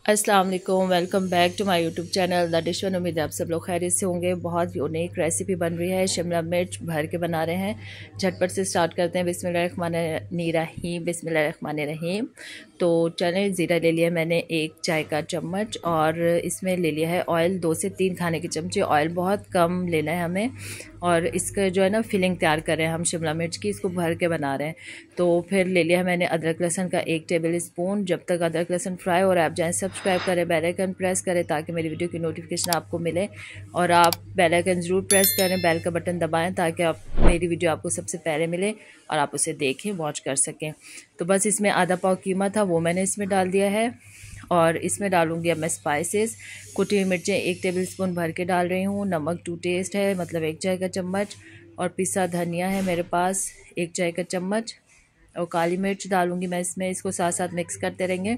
अस्सलाम वालेकुम, welcome back to my YouTube channel the dish one. उम्मीद है आप सब लोग खैरियत से होंगे। बहुत यूनिक रेसिपी बन रही है, शिमला मिर्च भर के बना रहे हैं। झटपट से स्टार्ट करते हैं। बिस्मिल्लाहिर्रहमानिर्रहीम, बिस्मिल्लाहिर्रहमानिर्रहीम। तो चने ज़ीरा ले लिया मैंने 1 चाय का चम्मच, और इसमें ले लिया है ऑयल 2 से 3 खाने के चमचे। ऑयल बहुत कम लेना है हमें। और इसका जो है ना फिलिंग तैयार कर रहे हैं हम शिमला मिर्च की, इसको भर के बना रहे हैं। तो फिर ले लिया मैंने अदरक लहसुन का 1 टेबल स्पून। जब तक अदरक लहसुन फ्राई हो रहा है आप जाएँ सब्सक्राइब करें, बेल आइकन प्रेस करें ताकि मेरी वीडियो की नोटिफिकेशन आपको मिले। और आप बेल आइकन ज़रूर प्रेस करें, बेल का बटन दबाएं ताकि आप मेरी वीडियो आपको सबसे पहले मिले और आप उसे देखें, वॉच कर सकें। तो बस इसमें आधा पाव कीमा था, वो मैंने इसमें डाल दिया है। और इसमें डालूंगी अब मैं स्पाइसेस। कुटी हुई मिर्चें 1 टेबल स्पून भर के डाल रही हूँ। नमक टू टेस्ट है, मतलब 1 चाय का चम्मच। और पिसा धनिया है मेरे पास 1 चाय का चम्मच। और काली मिर्च डालूंगी मैं इसमें, इसको साथ साथ मिक्स करते रहेंगे।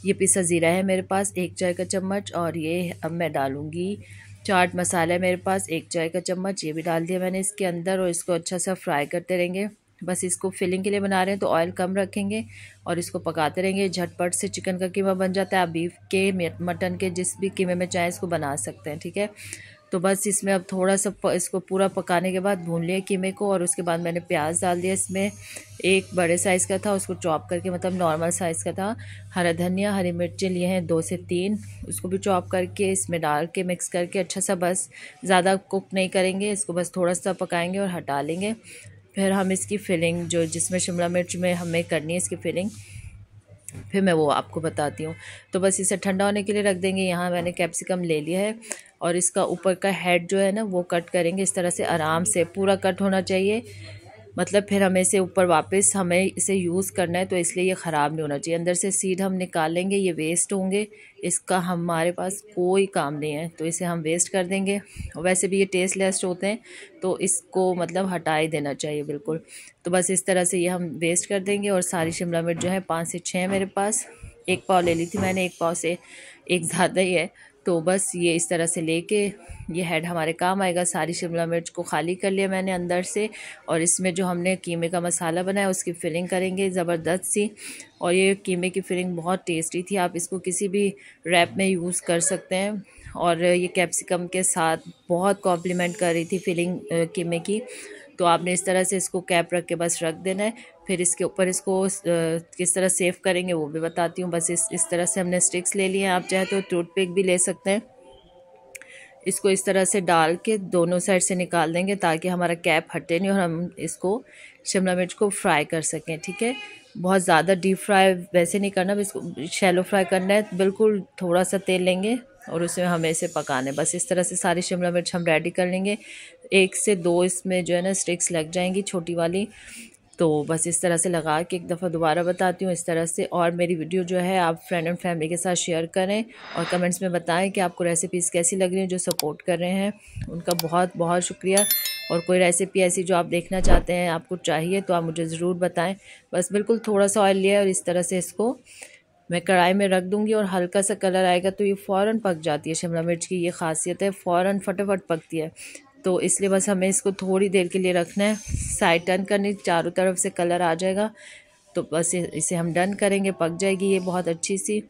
ये पिसा ज़ीरा है मेरे पास 1 चाय का चम्मच। और ये अब मैं डालूंगी चाट मसाला है मेरे पास 1 चाय का चम्मच, ये भी डाल दिया मैंने इसके अंदर। और इसको अच्छा सा फ्राई करते रहेंगे। बस इसको फिलिंग के लिए बना रहे हैं तो ऑयल कम रखेंगे और इसको पकाते रहेंगे। झटपट से चिकन का कीमा बन जाता है। आप बीफ के, मटन के, जिस भी कीमे में चाहे इसको बना सकते हैं, ठीक है। तो बस इसमें अब थोड़ा सा इसको पूरा पकाने के बाद भून लिया कीमे को। और उसके बाद मैंने प्याज डाल दिया इसमें, 1 बड़े साइज़ का था, उसको चॉप करके, मतलब नॉर्मल साइज़ का था। हरा धनिया, हरी मिर्चें लिए हैं 2 से 3, उसको भी चॉप करके इसमें डाल के मिक्स करके अच्छा सा, बस ज़्यादा कुक नहीं करेंगे इसको, बस थोड़ा सा पकाएंगे और हटा लेंगे। फिर हम इसकी फिलिंग जो जिसमें शिमला मिर्च में हमें करनी है इसकी फिलिंग, फिर मैं वो आपको बताती हूँ। तो बस इसे ठंडा होने के लिए रख देंगे। यहाँ मैंने कैप्सिकम ले लिया है और इसका ऊपर का हेड जो है ना वो कट करेंगे इस तरह से, आराम से पूरा कट होना चाहिए। मतलब फिर हमें इसे ऊपर वापस हमें इसे यूज़ करना है, तो इसलिए ये ख़राब नहीं होना चाहिए। अंदर से सीड हम निकाल लेंगे, ये वेस्ट होंगे, इसका हमारे पास कोई काम नहीं है, तो इसे हम वेस्ट कर देंगे। और वैसे भी ये टेस्टलेस होते हैं तो इसको मतलब हटा ही देना चाहिए बिल्कुल। तो बस इस तरह से ये हम वेस्ट कर देंगे। और सारी शिमला मिर्च जो है 5 से 6 मेरे पास, 1 पाव ले ली थी मैंने, 1 पाव से 1 ज़्यादा ही है। तो बस ये इस तरह से लेके ये हेड हमारे काम आएगा। सारी शिमला मिर्च को खाली कर लिया मैंने अंदर से। और इसमें जो हमने कीमे का मसाला बनाया उसकी फिलिंग करेंगे ज़बरदस्त सी। और ये कीमे की फिलिंग बहुत टेस्टी थी, आप इसको किसी भी रैप में यूज़ कर सकते हैं। और ये कैप्सिकम के साथ बहुत कॉम्प्लीमेंट कर रही थी फिलिंग कीमे की। तो आपने इस तरह से इसको कैप रख के बस रख देना है। फिर इसके ऊपर इसको किस तरह सेव करेंगे वो भी बताती हूँ। बस इस तरह से हमने स्टिक्स ले लिए हैं, आप चाहे तो टूथपिक भी ले सकते हैं। इसको इस तरह से डाल के दोनों साइड से निकाल देंगे ताकि हमारा कैप हटे नहीं और हम इसको शिमला मिर्च को फ्राई कर सकें, ठीक है। बहुत ज़्यादा डीप फ्राई वैसे नहीं करना, इसको शैलो फ्राई करना है। बिल्कुल थोड़ा सा तेल लेंगे और उसमें हमें इसे पकाना है। बस इस तरह से सारी शिमला मिर्च हम रेडी कर लेंगे। 1 से 2 इसमें जो है ना स्टिक्स लग जाएंगी छोटी वाली। तो बस इस तरह से लगा के एक दफ़ा दोबारा बताती हूँ इस तरह से। और मेरी वीडियो जो है आप फ्रेंड एंड फैमिली के साथ शेयर करें और कमेंट्स में बताएं कि आपको रेसिपीज़ कैसी लग रही हैं। जो सपोर्ट कर रहे हैं उनका बहुत बहुत शुक्रिया। और कोई रेसिपी ऐसी जो आप देखना चाहते हैं, आपको चाहिए, तो आप मुझे ज़रूर बताएं। बस बिल्कुल थोड़ा सा ऑयल लिया और इस तरह से इसको मैं कढ़ाई में रख दूँगी और हल्का सा कलर आएगा तो ये फ़ौरन पक जाती है। शिमला मिर्च की ये खासियत है, फ़ौरन फटाफट पकती है। तो इसलिए बस हमें इसको थोड़ी देर के लिए रखना है, साइड टर्न करनी, चारों तरफ से कलर आ जाएगा तो बस इसे हम डन करेंगे, पक जाएगी ये बहुत अच्छी सी।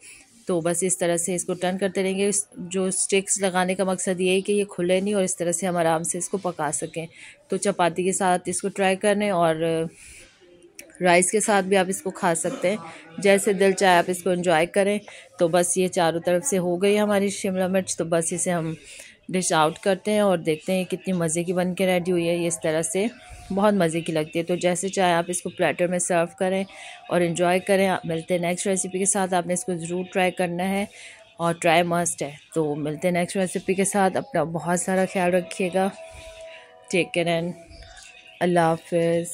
तो बस इस तरह से इसको टर्न करते रहेंगे। जो स्टिक्स लगाने का मकसद ये है कि ये खुले नहीं और इस तरह से हम आराम से इसको पका सकें। तो चपाती के साथ इसको ट्राई करने और राइस के साथ भी आप इसको खा सकते हैं, जैसे दिल चाहे आप इसको एंजॉय करें। तो बस ये चारों तरफ से हो गई हमारी शिमला मिर्च। तो बस इसे हम डिश आउट करते हैं और देखते हैं कितनी मज़े की बन के रेडी हुई है। ये इस तरह से बहुत मज़े की लगती है। तो जैसे चाहे आप इसको प्लेटर में सर्व करें और एंजॉय करें। मिलते हैं नेक्स्ट रेसिपी के साथ, आपने इसको ज़रूर ट्राई करना है और ट्राई मस्ट है। तो मिलते हैं नेक्स्ट रेसिपी के साथ, अपना बहुत सारा ख्याल रखिएगा। टेक केयर एंड अल्लाह हाफिज़।